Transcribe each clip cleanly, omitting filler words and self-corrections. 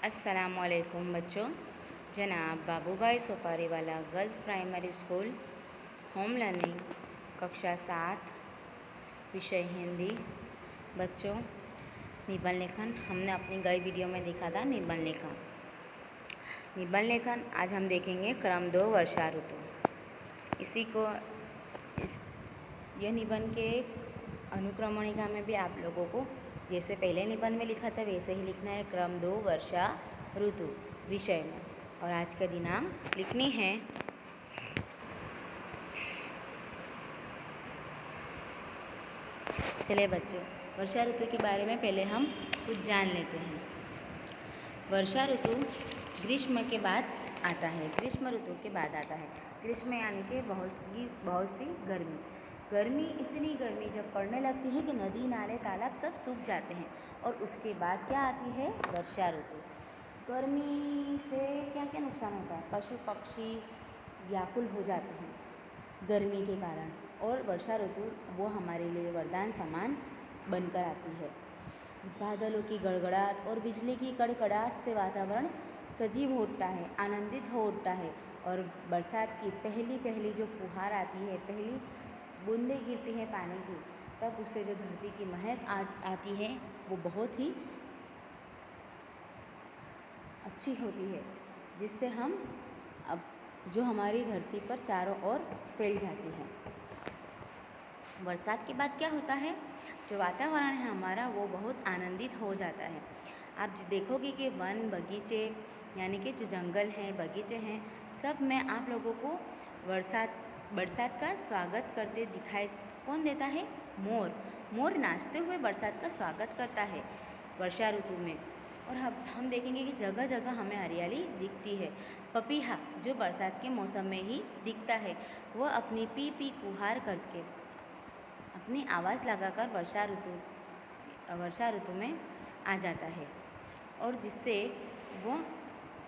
अस्सलामुअलैकुम बच्चों। जनाब Babubhai Sopariwala girls primary school, home learning, कक्षा 7, विषय हिंदी। बच्चों, निबंध लेखन हमने अपनी गई वीडियो में देखा था। निबंध लेखन आज हम देखेंगे क्रम 2 वर्षा ऋतु। यह निबंध के अनुक्रमणिका में भी आप लोगों को जैसे पहले निबंध में लिखा था वैसे ही लिखना है, क्रम 2 वर्षा ऋतु विषय में। और आज का दिनांक लिखनी है। चलिए बच्चों, वर्षा ऋतु के बारे में पहले हम कुछ जान लेते हैं। वर्षा ऋतु ग्रीष्म के बाद आता है। ग्रीष्म ऋतु के बाद आता है। ग्रीष्म यानी कि बहुत सी गर्मी, इतनी गर्मी जब पड़ने लगती है कि नदी नाले तालाब सब सूख जाते हैं। और उसके बाद क्या आती है? वर्षा ऋतु। गर्मी से क्या क्या नुकसान होता है? पशु पक्षी व्याकुल हो जाते हैं गर्मी के कारण, और वर्षा ऋतु वो हमारे लिए वरदान समान बनकर आती है। बादलों की गड़गड़ाहट और बिजली की कड़कड़ाहट से वातावरण सजीव हो उठता है, आनंदित हो उठता है। और बरसात की पहली जो फुहार आती है, पहली बूंदें गिरती है पानी की, तब उससे जो धरती की महक आती है वो बहुत ही अच्छी होती है, जिससे हम अब जो हमारी धरती पर चारों ओर फैल जाती है। बरसात के बाद क्या होता है? जो वातावरण है हमारा वो बहुत आनंदित हो जाता है। आप देखोगे कि वन बगीचे यानी कि जो जंगल हैं, बगीचे हैं, सब में आप लोगों को बरसात का स्वागत करते दिखाई कौन देता है? मोर नाचते हुए बरसात का स्वागत करता है वर्षा ऋतु में। और हम देखेंगे कि जगह जगह हमें हरियाली दिखती है। पपीहा जो बरसात के मौसम में ही दिखता है, वह अपनी पी पी कुहार करके अपनी आवाज़ लगाकर वर्षा ऋतु में आ जाता है। और जिससे वो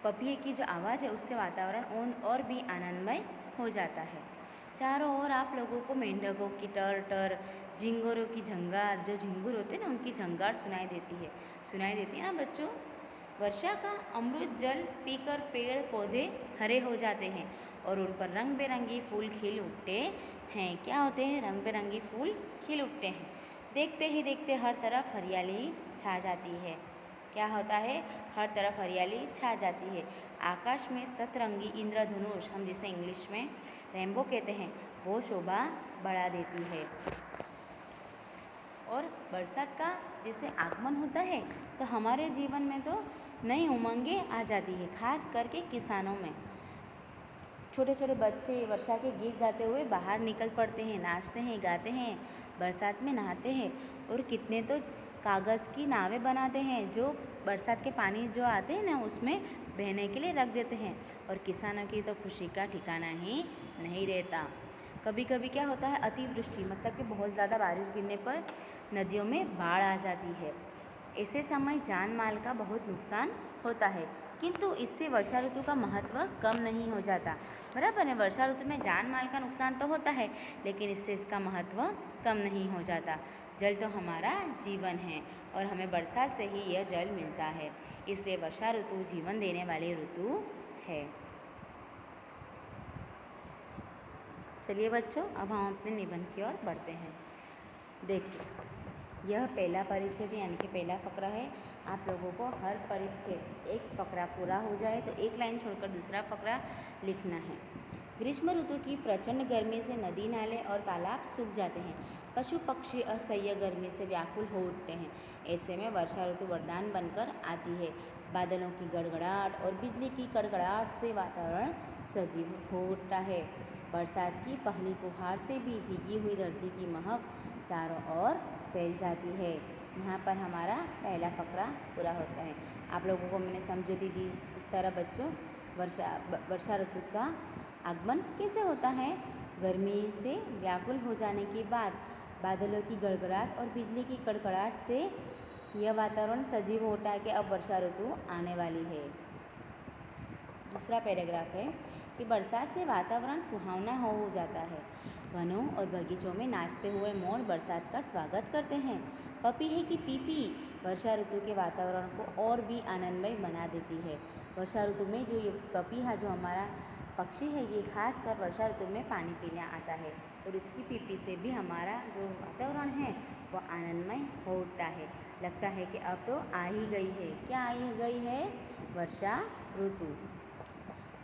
पपीहे की जो आवाज़ है उससे वातावरण और भी आनंदमय हो जाता है। चारों ओर आप लोगों को मेंढकों की टर, झिंगुरों की झंकार, जो झिंगुर होते हैं ना उनकी झंकार सुनाई देती है ना बच्चों। वर्षा का अमृत जल पीकर पेड़ पौधे हरे हो जाते हैं और उन पर रंग बिरंगी फूल खिल उठते हैं। क्या होते हैं? रंग बिरंगी फूल खिल उठते हैं। देखते ही देखते हर तरफ हरियाली छा जाती है। क्या होता है? हर तरफ हरियाली छा जाती है। आकाश में सतरंगी इंद्रधनुष, हम जिसे इंग्लिश में रेनबो कहते हैं, वो शोभा बढ़ा देती है। और बरसात का जैसे आगमन होता है तो हमारे जीवन में तो नई उमंगें आ जाती है, खास करके किसानों में। छोटे छोटे बच्चे वर्षा के गीत गाते हुए बाहर निकल पड़ते हैं, नाचते हैं, गाते हैं, बरसात में नहाते हैं। और कितने तो कागज़ की नावें बनाते हैं जो बरसात के पानी जो आते हैं ना उसमें बहने के लिए रख देते हैं। और किसानों की तो खुशी का ठिकाना ही नहीं रहता। कभी कभी क्या होता है? अतिवृष्टि, मतलब कि बहुत ज़्यादा बारिश गिरने पर नदियों में बाढ़ आ जाती है। ऐसे समय जान माल का बहुत नुकसान होता है, किंतु इससे वर्षा ऋतु का महत्व कम नहीं हो जाता। बराबर है, वर्षा ऋतु में जान माल का नुकसान तो होता है लेकिन इससे इसका महत्व कम नहीं हो जाता। जल तो हमारा जीवन है और हमें बरसात से ही यह जल मिलता है, इसलिए वर्षा ऋतु जीवन देने वाली ऋतु है। चलिए बच्चों, अब हम अपने निबंध की ओर बढ़ते हैं। देखिए, यह पहला परिच्छेद यानी कि पहला फकरा है। आप लोगों को हर परिच्छेद एक फकरा पूरा हो जाए तो एक लाइन छोड़कर दूसरा फकरा लिखना है। ग्रीष्म ऋतु की प्रचंड गर्मी से नदी नाले और तालाब सूख जाते हैं। पशु पक्षी असह्य गर्मी से व्याकुल हो उठते हैं। ऐसे में वर्षा ऋतु वरदान बनकर आती है। बादलों की गड़गड़ाहट और बिजली की कड़कड़ाहट से वातावरण सजीव हो उठता है। बरसात की पहली फुहार से भी भीगी हुई धरती की महक चारों ओर फैल जाती है। यहाँ पर हमारा पहला फकरा पूरा होता है। आप लोगों को मैंने समझौती दी। इस तरह बच्चों, वर्षा ऋतु का आगमन कैसे होता है? गर्मी से व्याकुल हो जाने के बाद बादलों की गड़गड़ाहट और बिजली की कड़कड़ाहट से यह वातावरण सजीव होता है कि अब वर्षा ऋतु आने वाली है। दूसरा पैराग्राफ है कि बरसात से वातावरण सुहावना हो जाता है। वनों और बगीचों में नाचते हुए मोर बरसात का स्वागत करते हैं। पपी है कि पीपी वर्षा ऋतु के वातावरण को और भी आनंदमय बना देती है। वर्षा ऋतु में जो ये पपी है, जो हमारा पक्षी है, ये खासकर वर्षा ऋतु में पानी पीने आता है और इसकी पीपी से भी हमारा जो वातावरण है वो आनंदमय हो उठता है। लगता है कि अब तो आ ही गई है। क्या आई गई है? वर्षा ऋतु।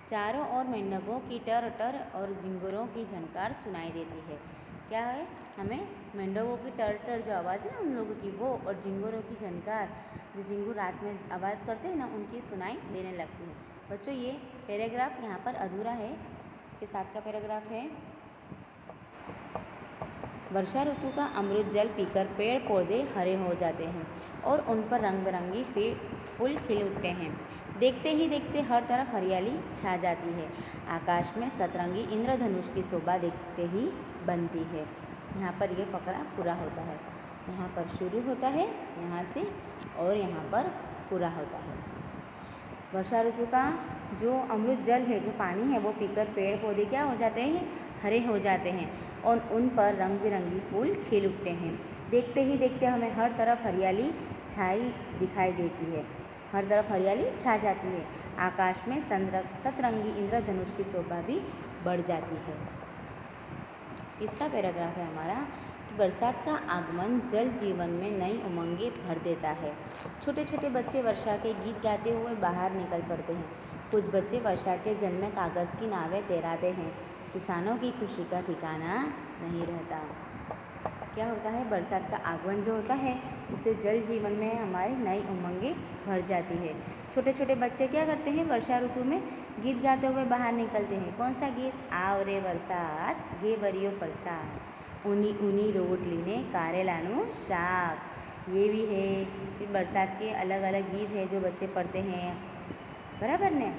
चारों ओर मेंढकों की टर टर और झिंगुरों की झनकार सुनाई देती है। क्या है? हमें मेंढकों की टर टर जो आवाज़ है ना उन लोगों की, वो और झिंगुरों की झनकार, जो झिंगुर रात में आवाज़ करते हैं ना, उनकी सुनाई देने लगती है। बच्चों, ये पैराग्राफ यहाँ पर अधूरा है। इसके साथ का पैराग्राफ है, वर्षा ऋतु का अमृत जल पीकर पेड़ पौधे हरे हो जाते हैं और उन पर रंग बिरंगी फूल खिल उठते हैं। देखते ही देखते हर तरफ हरियाली छा जाती है। आकाश में सतरंगी इंद्रधनुष की शोभा देखते ही बनती है। यहाँ पर यह फकरा पूरा होता है। यहाँ पर शुरू होता है यहाँ से और यहाँ पर पूरा होता है। वर्षा ऋतु का जो अमृत जल है, जो पानी है, वो पीकर पेड़ पौधे क्या हो जाते हैं? हरे हो जाते हैं और उन पर रंग बिरंगी फूल खिल उठते हैं। देखते ही देखते हमें हर तरफ हरियाली छाई दिखाई देती है। हर तरफ हरियाली छा जाती है। आकाश में सतरंगी इंद्रधनुष की शोभा भी बढ़ जाती है। तीसरा पैराग्राफ है हमारा कि बरसात का आगमन जल जीवन में नई उमंगें भर देता है। छोटे छोटे बच्चे वर्षा के गीत गाते हुए बाहर निकल पड़ते हैं। कुछ बच्चे वर्षा के जल में कागज़ की नावें तैराते हैं। किसानों की खुशी का ठिकाना नहीं रहता। क्या होता है? बरसात का आगमन जो होता है उससे जल जीवन में हमारी नई उमंगें भर जाती है। छोटे छोटे बच्चे क्या करते हैं? वर्षा ऋतु में गीत गाते हुए बाहर निकलते हैं। कौन सा गीत? आओ रे बरसात गे बरियो बरसात, ऊनी ऊनी रोटली ने कारेलानु शाक। ये भी है। फिर बरसात के अलग अलग गीत है जो बच्चे पढ़ते हैं, बराबर ने।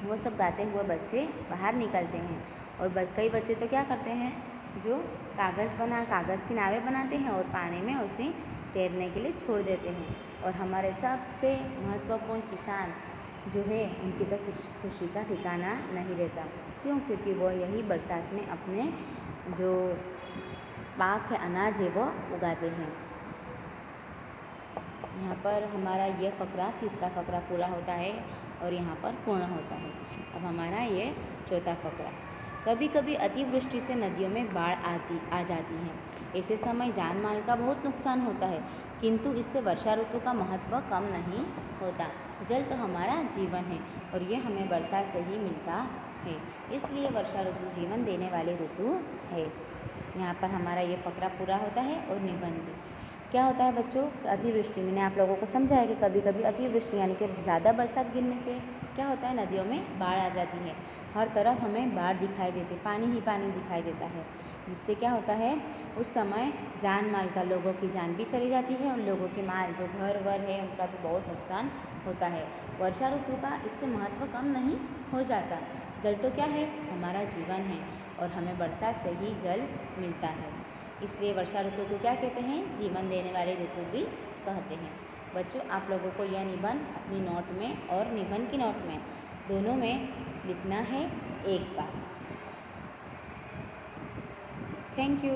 वो सब गाते हुए बच्चे बाहर निकलते हैं और कई बच्चे तो क्या करते हैं, जो कागज़ की नावें बनाते हैं और पानी में उसे तैरने के लिए छोड़ देते हैं। और हमारे सबसे महत्वपूर्ण किसान जो है, उनकी तो खुशी का ठिकाना नहीं रहता। क्यों? क्योंकि वो यही बरसात में अपने जो पाक है, अनाज है, वो उगाते हैं। यहाँ पर हमारा यह फकरा, तीसरा फकरा पूरा होता है और यहाँ पर पूर्ण होता है। अब हमारा ये चौथा फकरा। कभी कभी अतिवृष्टि से नदियों में बाढ़ आ जाती है। ऐसे समय जान माल का बहुत नुकसान होता है, किंतु इससे वर्षा ऋतु का महत्व कम नहीं होता। जल तो हमारा जीवन है और ये हमें वर्षा से ही मिलता है, इसलिए वर्षा ऋतु जीवन देने वाली ऋतु है। यहाँ पर हमारा ये फकरा पूरा होता है और निबंध। क्या होता है बच्चों? अतिवृष्टि, मैंने आप लोगों को समझा है कि कभी कभी अतिवृष्टि यानी कि ज़्यादा बरसात गिरने से क्या होता है? नदियों में बाढ़ आ जाती है। हर तरफ हमें बाढ़ दिखाई देती, पानी ही पानी दिखाई देता है, जिससे क्या होता है? उस समय जान माल का, लोगों की जान भी चली जाती है और लोगों के माल, जो घर वर है, उनका भी बहुत नुकसान होता है। वर्षा ऋतु का इससे महत्व कम नहीं हो जाता। जल तो क्या है? हमारा जीवन है और हमें बरसात से ही जल मिलता है, इसलिए वर्षा ऋतु को क्या कहते हैं? जीवन देने वाली ऋतु भी कहते हैं। बच्चों, आप लोगों को यह निबंध अपनी नोट में और निबंध की नोट में दोनों में लिखना है एक बार। Thank you.